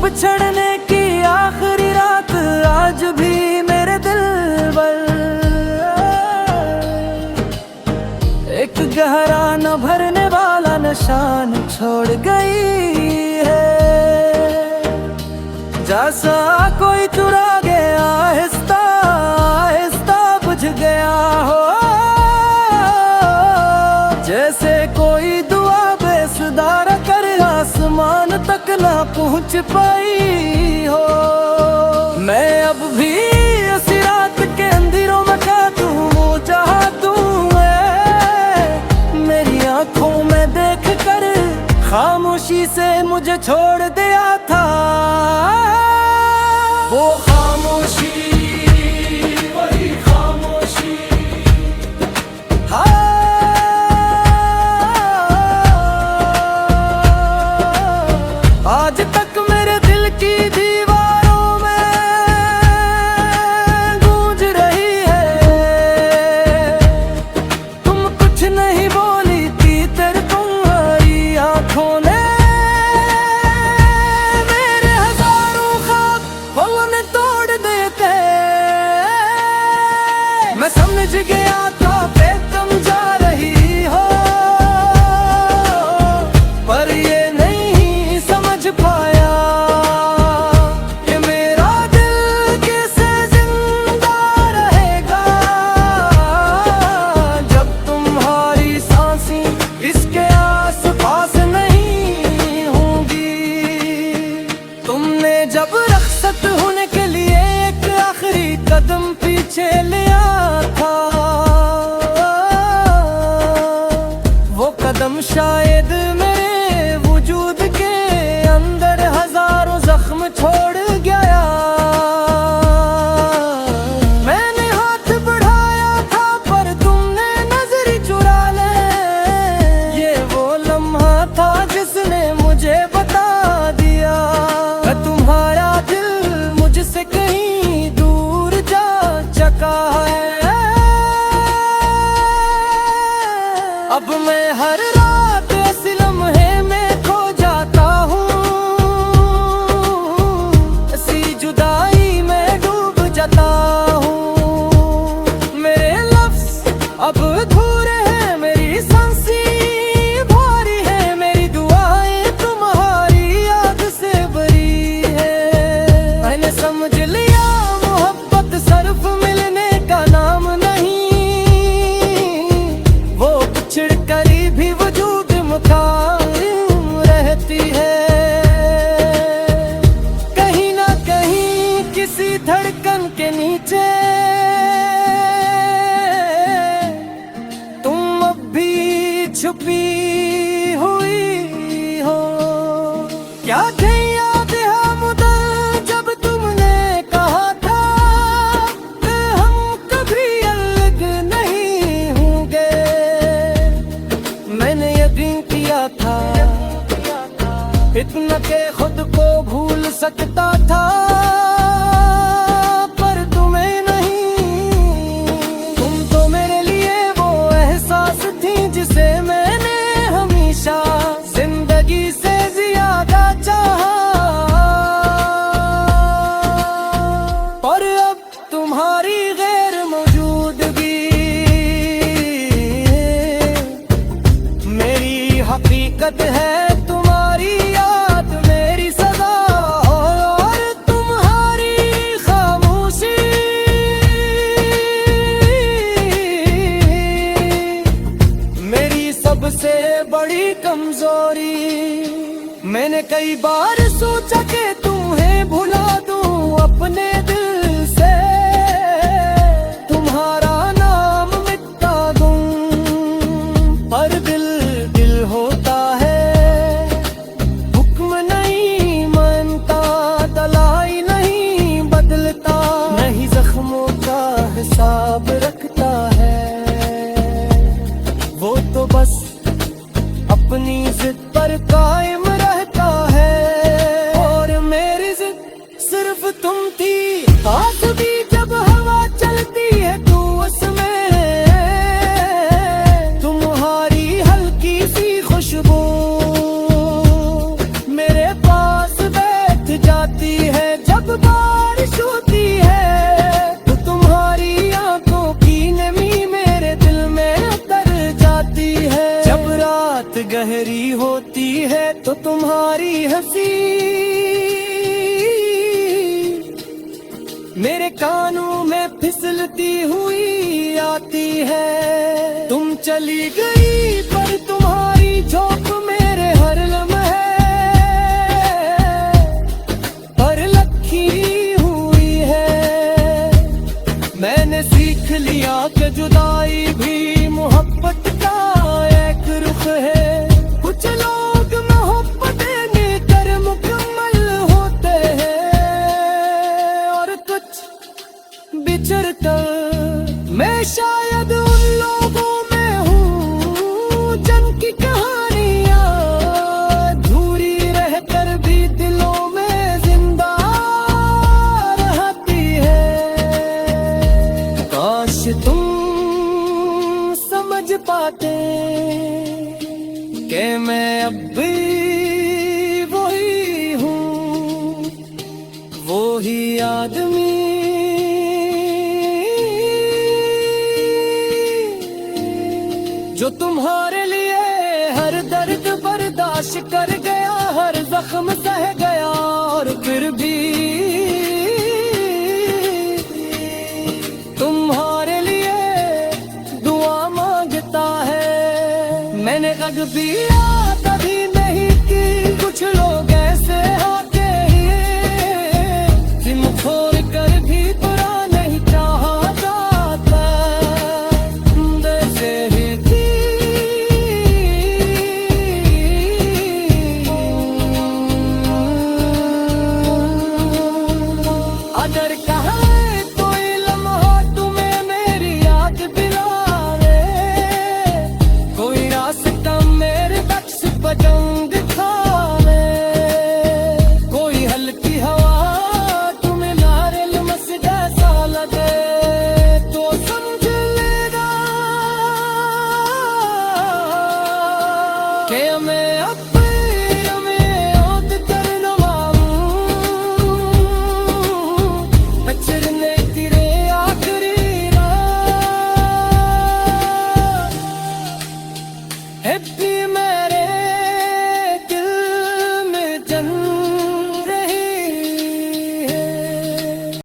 बिछड़ने की आखिरी रात आज भी मेरे दिल पर एक गहरा न भरने वाला निशान छोड़ गई है। जैसा कोई चुरा गया आहिस्ता आहिस्ता बुझ गया हो, जैसे कोई दुआ बेसुधार कर आसमान तक ना पहुंच पाई हो। मैं अब भी उसी रात के अंधेरों में काटूं चाहतूं, मेरी आंखों में देख कर खामोशी से मुझे छोड़ दिया था। वो खामोशी, वही खामोशी, आज तक मेरे दिल की दीवारों में गूंज रही है। तुम कुछ नहीं बोली थी, तेरे तुम्हारी आंखों ने मेरे हजारों ख्वाब पौने तोड़ देते। मैं समझ गया था पे तुम जा रही हो, पर ये पाया कि मेरा दिल कैसे जिंदा रहेगा जब तुम्हारी सांसें इसके आस पास नहीं होंगी। तुमने जब रखसत होने के लिए एक आखिरी कदम पीछे लिया था, वो कदम शायद मेरे वजूद के अंदर हजारों जख्म छोड़ गया। मैंने हाथ बढ़ाया था पर तुमने नजर चुरा ले। ये वो लम्हा था जिसने मुझे बता दिया तुम्हारा दिल मुझसे कहीं दूर जा चुका है। अब मैं हर रात ऐसे लम्हे में खो जाता हूँ, ऐसी जुदाई में डूब जाता हूँ। मेरे लफ्ज़ अब अधूरे हैं, मेरी सांसें भारी है, मेरी दुआएं तुम्हारी याद से भरी है। मैंने समझ लिया मोहब्बत सिर्फ मिलने का नाम नहीं, वो बिछड़ कर भी वजूद मुकायम रहती है। कहीं ना कहीं किसी धड़कन के नीचे तुम अब भी छुपी हुई हो। क्या थे याद हम उधर जब तुमने कहा था कि हम कभी अलग नहीं होंगे। मैंने यकीन किया था इतना के खुद को भूल सकता था, पर तुम्हें नहीं। तुम तो मेरे लिए वो एहसास थी जिसे मैंने हमेशा जिंदगी से ज्यादा चाहा। पर अब तुम्हारी गैर मौजूदगी मेरी हकीकत है। तुम्हारी याद मेरी सदा और तुम्हारी खामोशी मेरी सबसे बड़ी कमजोरी। मैंने कई बार सोचा कि तुम्हें भुला दूं अपने दिल से, तुम्हारा नाम मिटा दूं, पर दिल दिल होता है, हुक्म नहीं मानता, दलाई नहीं बदलता, नहीं जख्मों का हिसाब रखता है। वो तो बस अपनी जिद पर कायम रहता है, और मेरी जिद सिर्फ तुम थी। बारिश होती है तो तुम्हारी आंखों की नमी मेरे दिल में उतर जाती है। जब रात गहरी होती है तो तुम्हारी हंसी मेरे कानों में फिसलती हुई आती है। तुम चली गई पर तुम्हारी झोंक मेरे हर लम्हे पर लखी हुई है। मैंने सीख लिया कि जुदाई भी मोहब्बत का एक रुख है। कुछ लोग मोहब्बत देकर मुकम्मल होते हैं और कुछ बिछड़ कर। मैं शायद उन लोगों में हूँ जिनकी कहानियाँ अधूरी रहकर भी दिलों में जिंदा रहती है। काश तुम समझ पाते कि मैं अब भी वही हूँ, वही आदमी जो तुम्हारे लिए हर दर्द बर्दाश्त कर गया, हर जख्म सह गया और फिर भी तुम्हारे लिए दुआ मांगता है। मैंने कभी भी कभी नहीं की, कुछ लोग ऐसे होते हैं सिम खोल कर भी बुरा नहीं चाहा जाता। जैसे ही अदर